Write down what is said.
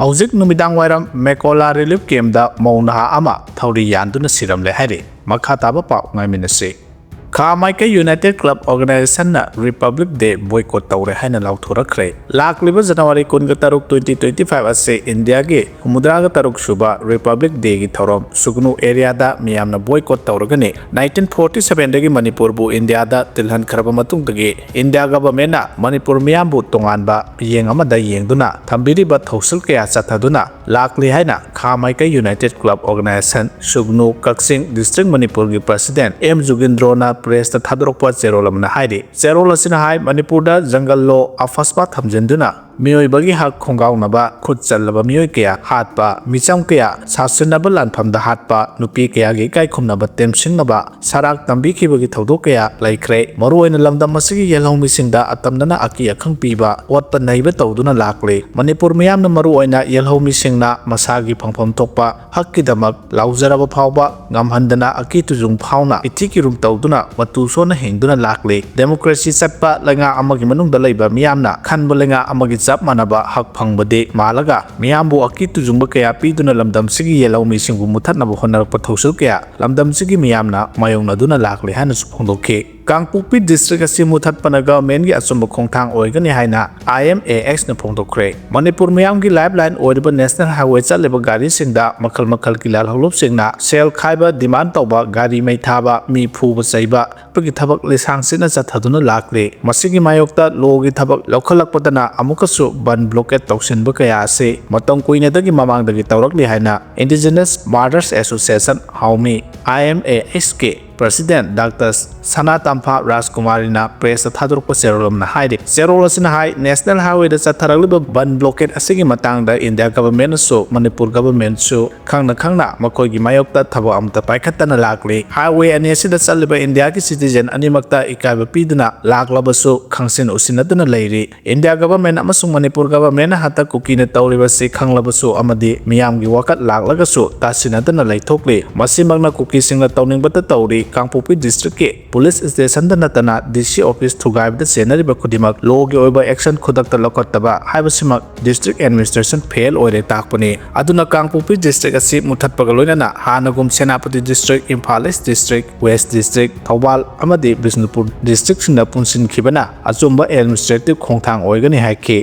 Hauzik numidang wairam Mekola relief camp da mauna ama thauri yanduna siram le hairi makha taba pa ngai minase Kha Maika United Club Organization na Republic Day Boycott tawre haina lauthurakhre lakliba January 13 2025 ase India ge humudra ga taruk suba Republic Day gi thorom sugnu area da miyamna boycott tawragani 1947 dagi Manipur bu India da tilhan kharaba matung dagi India government na Manipur miyam bu tongan ba yeng amada yengduna thambiri ba thausul kaya chathaduna lakli haina Kha Maika United Club Organization sugnu Kaksing District Manipur gi President M Jugindro na press ta thadrokpa cherolam na haidi cherola sina hai Manipur da jungle lo afaspa thamjenduna mioi bagi hak khongaw naba khut chalaba mioi kaya hatpa micham kaya sasunaba lanpham da hatpa nupi kaya gi kai khumnaba temsing naba sarak tambi ki bagi thodo kaya laikre maruoina lamdam masigi yelhong mising da atamnana aki akhang piba watpa naiba tawduna lakle Manipur miyam na maruoina yelhong mising na masagi phangpham tokpa hakki damak lauzaraba phawba ngamhandana aki tujung phawna ithiki rum tawduna matu sona hengduna lakle democracy chatpa langa amagi manung da leiba miyamna khanba langa amagi chap manaba hak phangbade malaga miyambu aki tujungba kaya piduna lamdam sigi yelaw misingbu muthatnaba honarakpa thausul kaya lamdam sigi miyamna mayongnaduna lakle hana su phongdokhe Kangpokpi district asi muthatpa na government gi asumba khongthang oigani haina IMAX na phongdokre Manipur miyam gi lifeline oiba national highway chaleba gari singda makhal makhal ki lal holop singna sel khaiba demand tawba gari mai thaba mi phuba chaiba pagi thabak lesang sina chathaduna lakle masigi mayokta logi thabak lokhalakpadana amukasu ban blockade tawsinba kaya ase matam kuina dagi mamang dagi tawrakli haina Indigenous Mothers Association Haumi IMAX ke President Dr. Sanatampa Rajkumari na press thadurpa serolam na haide serola sina hai national highway da chatharaliba ban blockade asigi matang da India government so Manipur government so khangna makoi gi mayokta thabo amta paikhatana lakle highway ani sida chaliba India ki citizen animakta ikaiba piduna laklaba so khangsin usinaduna leiri India government amasung Manipur government hata kukina tawriba se khanglaba so amadi miyam gi wakat laklaga so tasinadana leithokle masimagna kuki singla tawningbata tawri Kangpokpi district ke police station da natana DC office thugaib da senari ba khudimak logi oiba action khudakta lokottaba haibasimak district administration fail oire takpani aduna Kangpokpi district asi muthatpa ga loina na hanagum Senapati district Imphal East district West district Thobal amadi Bisnupur district singna punsin khibana achumba administrative khongthang oigani haike